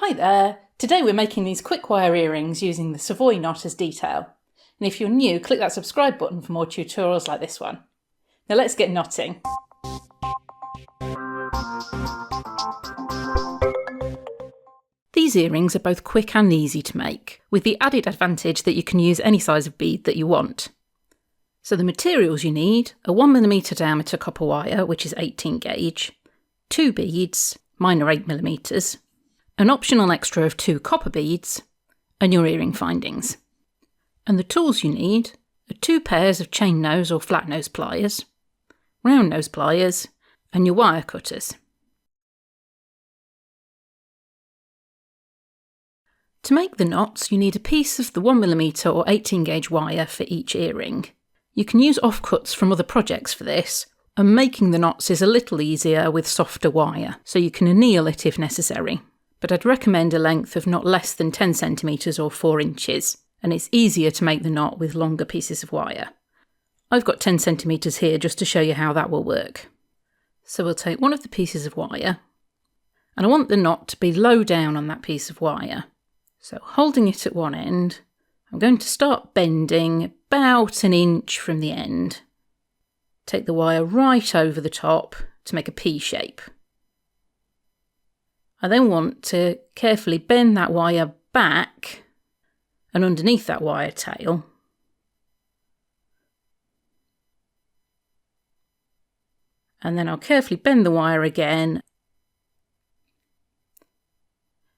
Hi there! Today we're making these quick wire earrings using the Savoy knot as detail. And if you're new, click that subscribe button for more tutorials like this one. Now let's get knotting. These earrings are both quick and easy to make, with the added advantage that you can use any size of bead that you want. So the materials you need are 1mm diameter copper wire, which is 18 gauge, 2 beads, mine are 8mm, an optional extra of 2 copper beads, and your earring findings. And the tools you need are 2 pairs of chain nose or flat nose pliers, round nose pliers, and your wire cutters. To make the knots, you need a piece of the 1mm or 18 gauge wire for each earring. You can use offcuts from other projects for this, and making the knots is a little easier with softer wire, so you can anneal it if necessary. But I'd recommend a length of not less than 10 cm or 4 inches, and it's easier to make the knot with longer pieces of wire. I've got 10 cm here just to show you how that will work. So we'll take one of the pieces of wire, and I want the knot to be low down on that piece of wire. So holding it at one end, I'm going to start bending about an inch from the end. Take the wire right over the top to make a P shape. I then want to carefully bend that wire back and underneath that wire tail. And then I'll carefully bend the wire again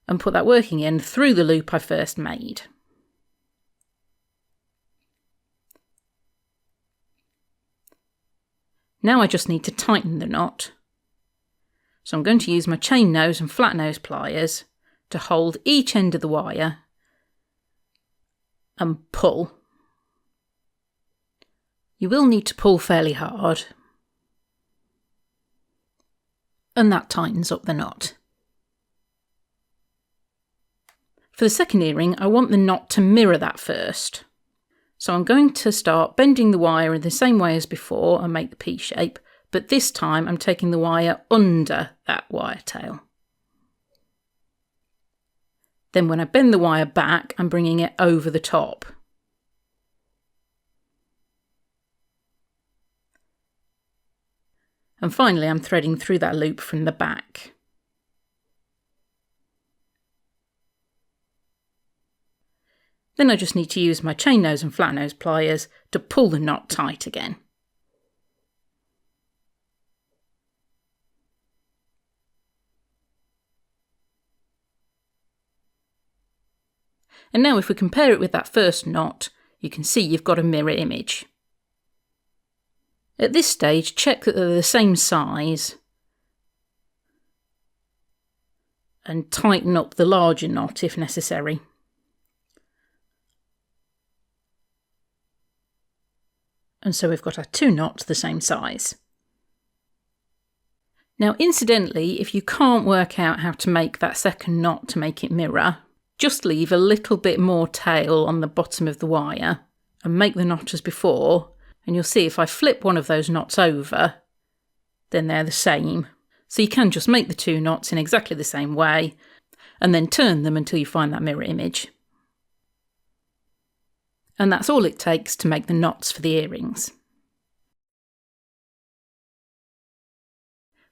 and put that working end through the loop I first made. Now I just need to tighten the knot. So I'm going to use my chain nose and flat nose pliers to hold each end of the wire and pull. You will need to pull fairly hard, and that tightens up the knot. For the second earring, I want the knot to mirror that first. So I'm going to start bending the wire in the same way as before and make the P shape, but this time I'm taking the wire under that wire tail. Then when I bend the wire back, I'm bringing it over the top. And finally, I'm threading through that loop from the back. Then I just need to use my chain nose and flat nose pliers to pull the knot tight again. And now if we compare it with that first knot, you can see you've got a mirror image. At this stage, check that they're the same size and tighten up the larger knot if necessary. And so we've got our 2 knots the same size. Now incidentally, if you can't work out how to make that second knot to make it mirror, just leave a little bit more tail on the bottom of the wire and make the knot as before, and you'll see if I flip one of those knots over, then they're the same. So you can just make the 2 knots in exactly the same way and then turn them until you find that mirror image. And that's all it takes to make the knots for the earrings.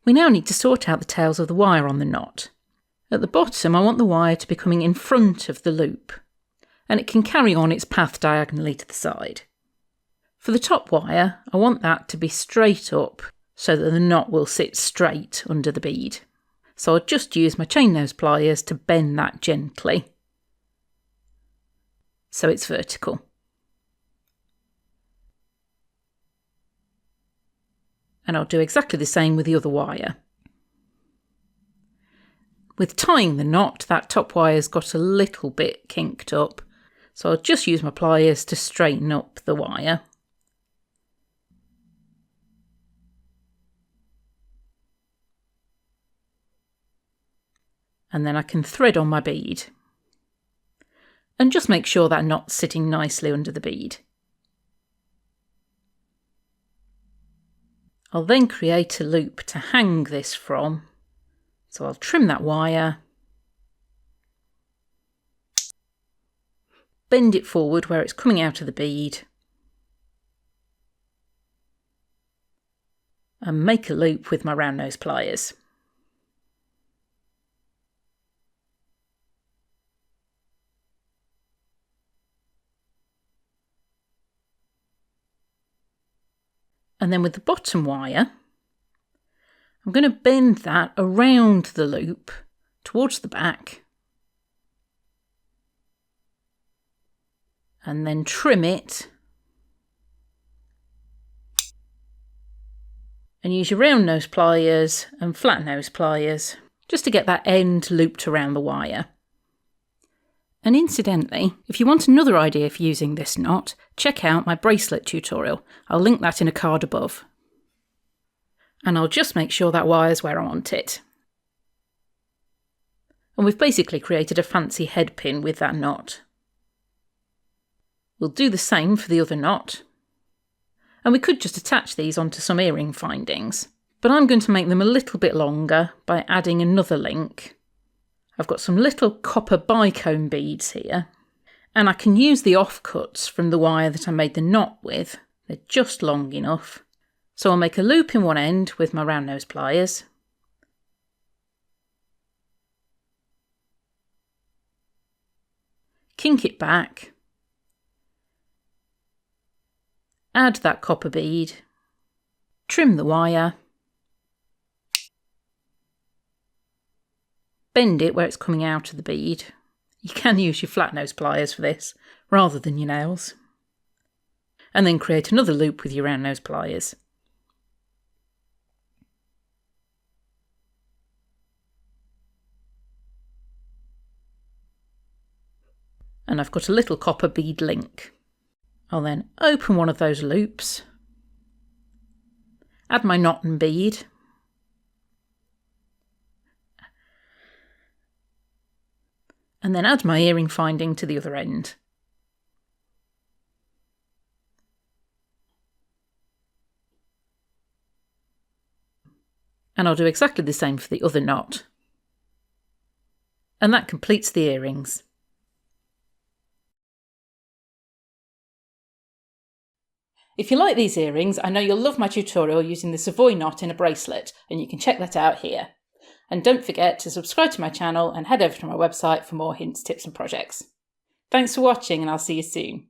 We now need to sort out the tails of the wire on the knot. At the bottom, I want the wire to be coming in front of the loop, and it can carry on its path diagonally to the side. For the top wire, I want that to be straight up so that the knot will sit straight under the bead. So I'll just use my chain nose pliers to bend that gently so it's vertical. And I'll do exactly the same with the other wire. With tying the knot, that top wire's got a little bit kinked up, so I'll just use my pliers to straighten up the wire. And then I can thread on my bead. And just make sure that knot's sitting nicely under the bead. I'll then create a loop to hang this from. So I'll trim that wire bend it forward where it's coming out of the bead, and make a loop with my round nose pliers. And then with the bottom wire, I'm going to bend that around the loop towards the back and then trim it and use your round nose pliers and flat nose pliers just to get that end looped around the wire. And incidentally, if you want another idea for using this knot, check out my bracelet tutorial. I'll link that in a card above. And I'll just make sure that wire's where I want it. And we've basically created a fancy head pin with that knot. We'll do the same for the other knot. And we could just attach these onto some earring findings, but I'm going to make them a little bit longer by adding another link. I've got some little copper bicone beads here, and I can use the offcuts from the wire that I made the knot with. They're just long enough. So I'll make a loop in one end with my round nose pliers. Kink it back. Add that copper bead. Trim the wire. Bend it where it's coming out of the bead. You can use your flat nose pliers for this, rather than your nails. And then create another loop with your round nose pliers. And I've got a little copper bead link. I'll then open one of those loops, add my knot and bead, and then add my earring finding to the other end. And I'll do exactly the same for the other knot. And that completes the earrings. If you like these earrings, I know you'll love my tutorial using the Savoy knot in a bracelet, and you can check that out here. And don't forget to subscribe to my channel and head over to my website for more hints, tips and projects. Thanks for watching, and I'll see you soon.